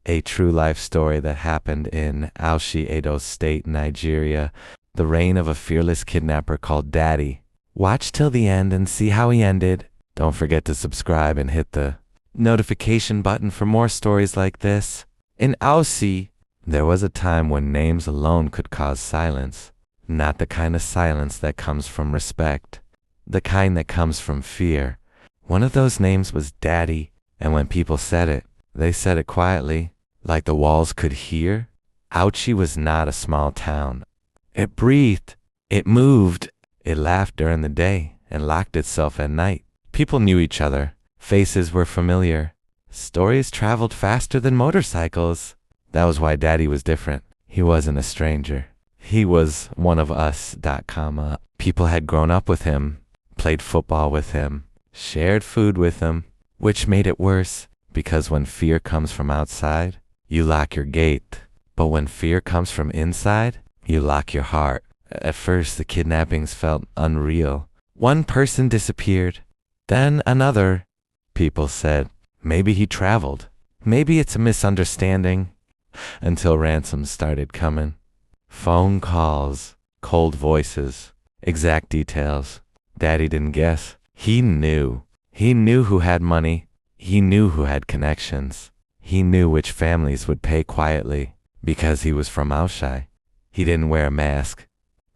a true life story that happened in Auchi, Edo State, Nigeria, the reign of a fearless kidnapper called Daddy. Watch till the end and see how he ended. Don't forget to subscribe and hit the notification button for more stories like this. In Auchi, there was a time when names alone could cause silence. Not the kind of silence that comes from respect, the kind that comes from fear. One of those names was Daddy, and when people said it, they said it quietly, like the walls could hear. Auchi was not a small town. It breathed, it moved, it laughed during the day and locked itself at night. People knew each other, faces were familiar, stories traveled faster than motorcycles. That was why Daddy was different. He wasn't a stranger. He was one of us. People had grown up with him, played football with him, shared food with him, which made it worse, because when fear comes from outside, you lock your gate. But when fear comes from inside, you lock your heart. At first, the kidnappings felt unreal. One person disappeared, then another. People said, maybe he traveled. Maybe it's a misunderstanding. Until ransoms started coming. Phone calls, cold voices, exact details. Daddy didn't guess. He knew. He knew who had money. He knew who had connections. He knew which families would pay quietly because he was from Auchi. He didn't wear a mask.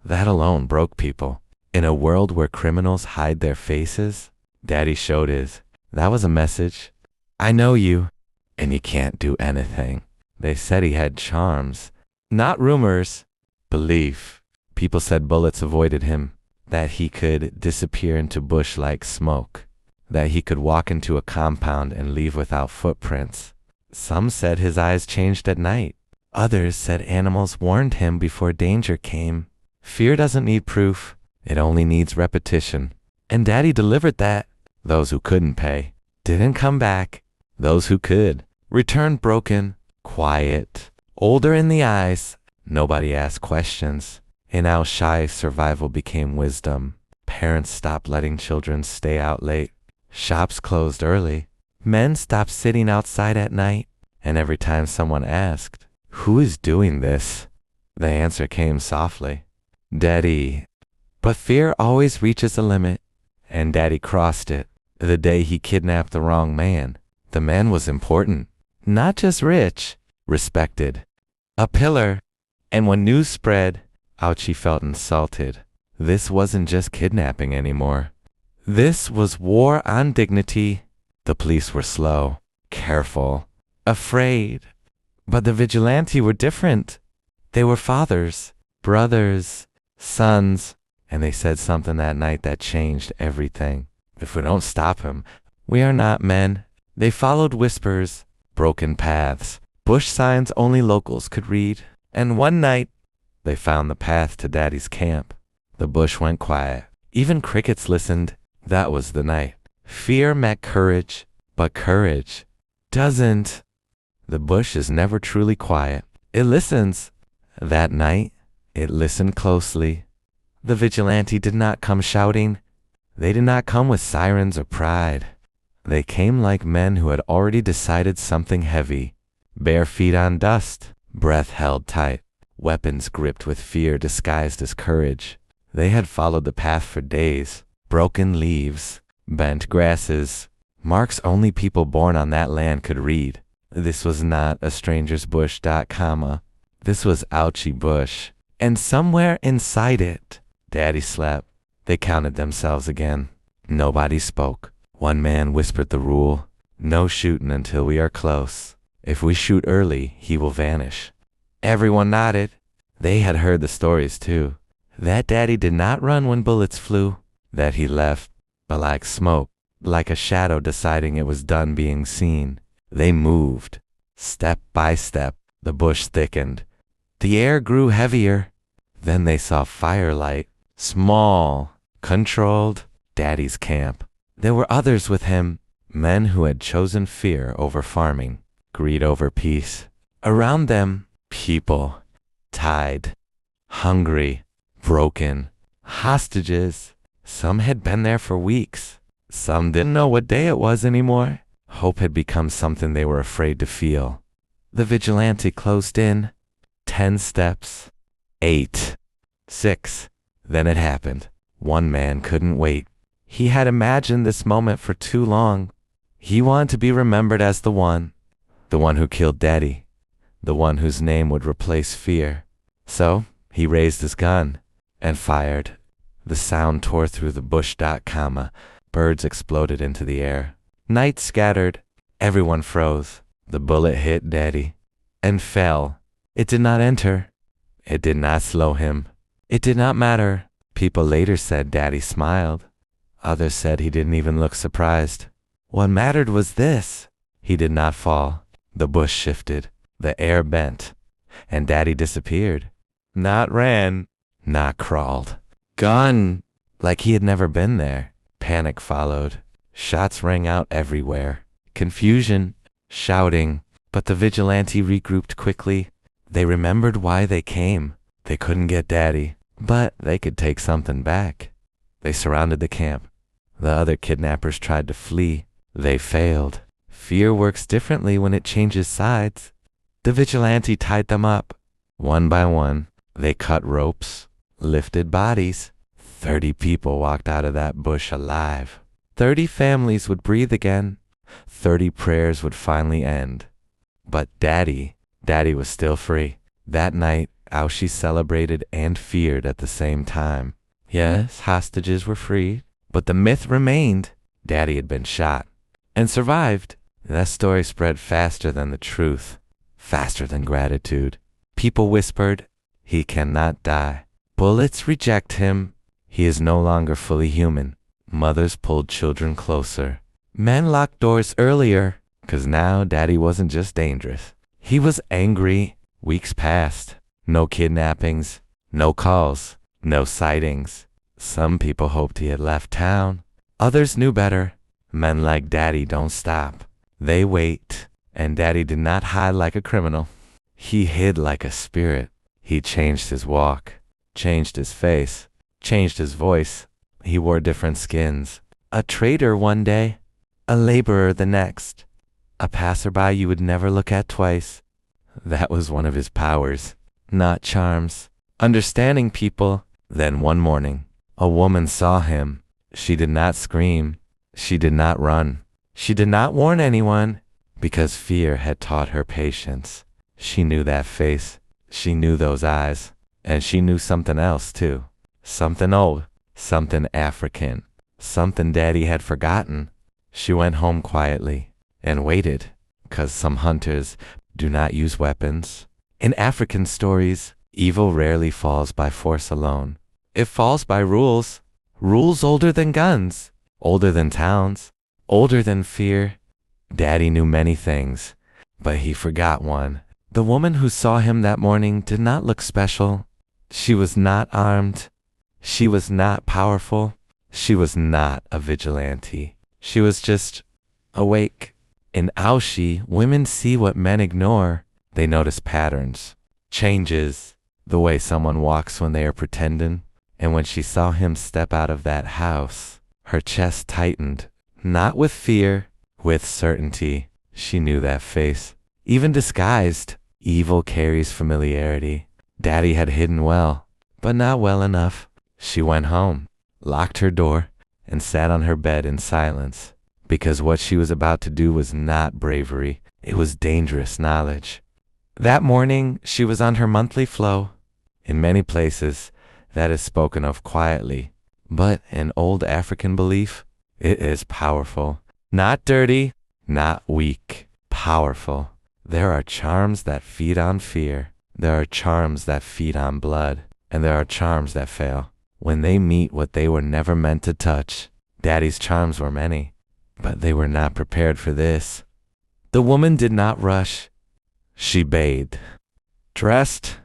That alone broke people. In a world where criminals hide their faces, Daddy showed his. That was a message. I know you, and you can't do anything. They said he had charms. Not rumors, belief. People said bullets avoided him, that he could disappear into bush like smoke, that he could walk into a compound and leave without footprints. Some said his eyes changed at night. Others said animals warned him before danger came. Fear doesn't need proof, it only needs repetition. And Daddy delivered that. Those who couldn't pay didn't come back. Those who could returned broken, quiet, older in the eyes. Nobody asked questions. In Auchi, survival became wisdom. Parents stopped letting children stay out late. Shops closed early. Men stopped sitting outside at night. And every time someone asked, who is doing this? The answer came softly, Daddy. But fear always reaches a limit, and Daddy crossed it. The day he kidnapped the wrong man. The man was important, not just rich, respected, a pillar. And when news spread, Auchi felt insulted. This wasn't just kidnapping anymore. This was war on dignity. The police were slow, careful, afraid. But the vigilante were different. They were fathers, brothers, sons, and they said something that night that changed everything. If we don't stop him, we are not men. They followed whispers, broken paths, bush signs only locals could read. And one night, they found the path to Daddy's camp. The bush went quiet. Even crickets listened. That was the night. Fear met courage, but courage doesn't. The bush is never truly quiet. It listens. That night, it listened closely. The vigilante did not come shouting. They did not come with sirens or pride. They came like men who had already decided something heavy. Bare feet on dust, breath held tight, weapons gripped with fear disguised as courage. They had followed the path for days. Broken leaves, bent grasses, marks only people born on that land could read. This was not a stranger's bush. This was Auchi bush. And somewhere inside it, Daddy slept. They counted themselves again. Nobody spoke. One man whispered the rule. No shooting until we are close. If we shoot early, he will vanish. Everyone nodded. They had heard the stories too. That Daddy did not run when bullets flew. That he left, but like smoke, like a shadow deciding it was done being seen. They moved. Step by step, the bush thickened. The air grew heavier. Then they saw firelight. Small, controlled, Daddy's camp. There were others with him, men who had chosen fear over farming, greed over peace. Around them, people, tied, hungry, broken, hostages. Some had been there for weeks. Some didn't know what day it was anymore. Hope had become something they were afraid to feel. The vigilante closed in. 10 steps. 8. 6. Then it happened. One man couldn't wait. He had imagined this moment for too long. He wanted to be remembered as the one who killed Daddy, the one whose name would replace fear. So he raised his gun and fired. The sound tore through the bush. Birds exploded into the air. Night scattered. Everyone froze. The bullet hit Daddy and fell. It did not enter. It did not slow him. It did not matter. People later said Daddy smiled. Others said he didn't even look surprised. What mattered was this: he did not fall. The bush shifted. The air bent. And Daddy disappeared. Not ran. Not crawled. Gone. Like he had never been there. Panic followed. Shots rang out everywhere. Confusion. Shouting. But the vigilante regrouped quickly. They remembered why they came. They couldn't get Daddy, but they could take something back. They surrounded the camp. The other kidnappers tried to flee. They failed. Fear works differently when it changes sides. The vigilante tied them up. One by one, they cut ropes, lifted bodies. 30 people walked out of that bush alive. 30 families would breathe again. 30 prayers would finally end. But Daddy was still free. That night, Auchi celebrated and feared at the same time. Yes, hostages were freed, but the myth remained. Daddy had been shot and survived. That story spread faster than the truth, faster than gratitude. People whispered, "He cannot die. Bullets reject him. He is no longer fully human." Mothers pulled children closer. Men locked doors earlier, 'cause now Daddy wasn't just dangerous. He was angry. Weeks passed. No kidnappings, no calls, no sightings. Some people hoped he had left town. Others knew better. Men like Daddy don't stop. They wait. And Daddy did not hide like a criminal. He hid like a spirit. He changed his walk, changed his face, changed his voice. He wore different skins. A trader one day, a laborer the next, a passerby you would never look at twice. That was one of his powers, not charms. Understanding people. Then one morning, a woman saw him. She did not scream. She did not run. She did not warn anyone, because fear had taught her patience. She knew that face. She knew those eyes. And she knew something else too. Something old. Something African. Something Daddy had forgotten. She went home quietly and waited, 'cause some hunters do not use weapons. In African stories, evil rarely falls by force alone. It falls by rules. Rules older than guns, older than towns, older than fear. Daddy knew many things, but he forgot one. The woman who saw him that morning did not look special. She was not armed. She was not powerful. She was not a vigilante. She was just awake. In Auchi, women see what men ignore. They notice patterns, changes, the way someone walks when they are pretending. And when she saw him step out of that house, her chest tightened, not with fear, with certainty. She knew that face. Even disguised, evil carries familiarity. Daddy had hidden well, but not well enough. She went home, locked her door, and sat on her bed in silence. Because what she was about to do was not bravery. It was dangerous knowledge. That morning, she was on her monthly flow. In many places, that is spoken of quietly. But in old African belief, it is powerful. Not dirty, not weak. Powerful. There are charms that feed on fear. There are charms that feed on blood. And there are charms that fail when they meet what they were never meant to touch. Daddy's charms were many, but they were not prepared for this. The woman did not rush. She bathed, dressed,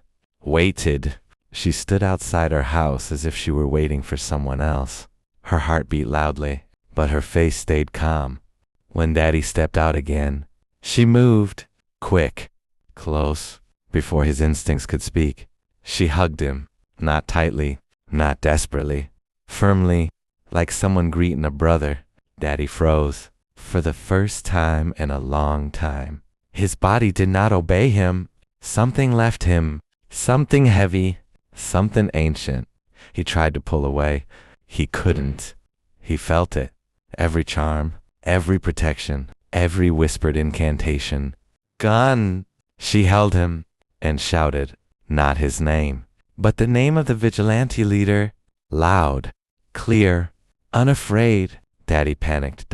waited. She stood outside her house as if she were waiting for someone else. Her heart beat loudly, but her face stayed calm. When Daddy stepped out again, she moved, quick, close, before his instincts could speak. She hugged him, not tightly, not desperately, firmly, like someone greeting a brother. Daddy froze. For the first time in a long time, His body did not obey him. Something left him. Something heavy. Something ancient. He tried to pull away. He couldn't. He felt it. Every charm, every protection, every whispered incantation. Gun! She held him and shouted, not his name, but the name of the vigilante leader, loud, clear, unafraid. Daddy panicked.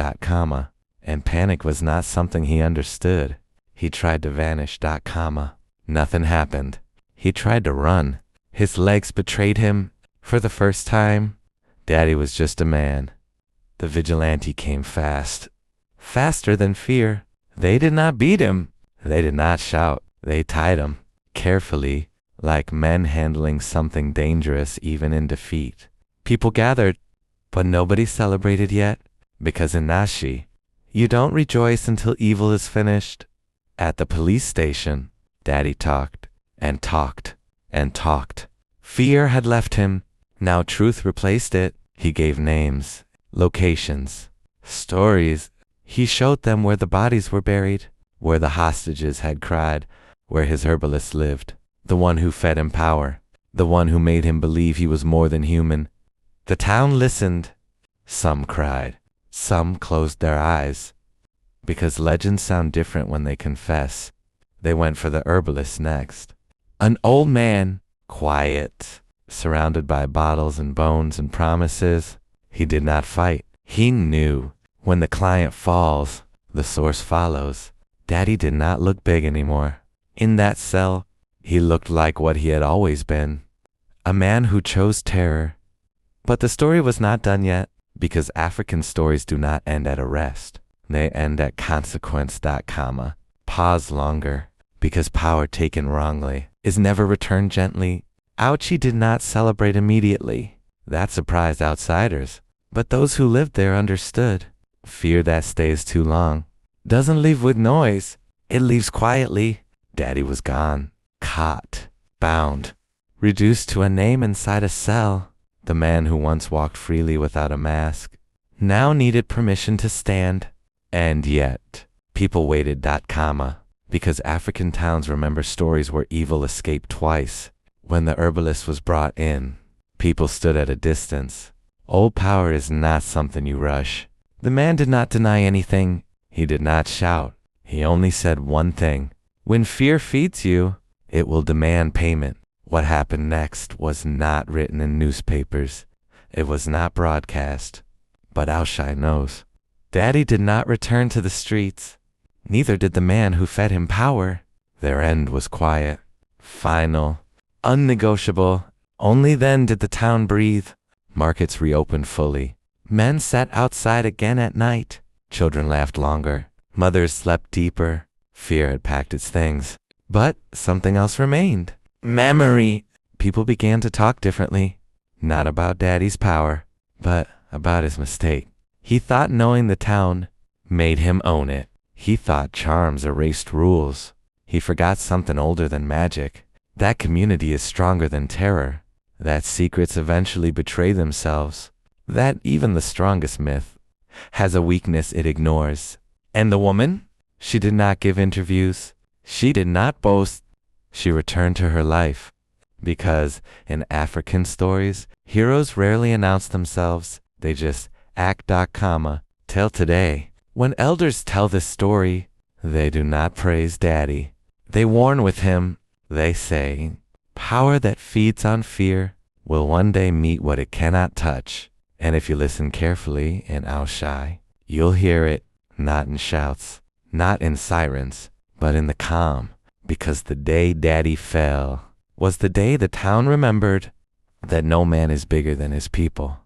And panic was not something he understood. He tried to vanish. Nothing happened. He tried to run. His legs betrayed him. For the first time, Daddy was just a man. The vigilante came fast. Faster than fear. They did not beat him. They did not shout. They tied him. Carefully, like men handling something dangerous even in defeat. People gathered, but nobody celebrated yet, because in Nashi, you don't rejoice until evil is finished. At the police station, Daddy talked, and talked, and talked. Fear had left him. Now truth replaced it. He gave names, locations, stories. He showed them where the bodies were buried, where the hostages had cried, where his herbalist lived, the one who fed him power, the one who made him believe he was more than human. The town listened. Some cried. Some closed their eyes. Because legends sound different when they confess. They went for the herbalist next. An old man, quiet, surrounded by bottles and bones and promises. He did not fight. He knew when the client falls, the source follows. Daddy did not look big anymore. In that cell, he looked like what he had always been. A man who chose terror. But the story was not done yet, because African stories do not end at arrest. They end at consequence. Pause longer, because power taken wrongly is never returned gently. Auchi did not celebrate immediately. That surprised outsiders. But those who lived there understood. Fear that stays too long doesn't leave with noise. It leaves quietly. Daddy was gone. Caught. Bound. Reduced to a name inside a cell. The man who once walked freely without a mask now needed permission to stand. And yet, people waited. Because African towns remember stories where evil escaped twice. When the herbalist was brought in, people stood at a distance. Old power is not something you rush. The man did not deny anything. He did not shout. He only said one thing. When fear feeds you, it will demand payment. What happened next was not written in newspapers. It was not broadcast. But Auchi knows. Daddy did not return to the streets. Neither did the man who fed him power. Their end was quiet, final, unnegotiable. Only then did the town breathe. Markets reopened fully. Men sat outside again at night. Children laughed longer. Mothers slept deeper. Fear had packed its things. But something else remained. Memory. People began to talk differently. Not about Daddy's power, but about his mistake. He thought knowing the town made him own it. He thought charms erased rules. He forgot something older than magic. That community is stronger than terror. That secrets eventually betray themselves. That even the strongest myth has a weakness it ignores. And the woman? She did not give interviews. She did not boast. She returned to her life. Because in African stories, heroes rarely announce themselves. They just act. Till today. When elders tell this story, they do not praise Daddy. They warn with him. They say, power that feeds on fear will one day meet what it cannot touch. And if you listen carefully in Auchi, you'll hear it, not in shouts, not in sirens, but in the calm. Because the day Daddy fell was the day the town remembered that no man is bigger than his people.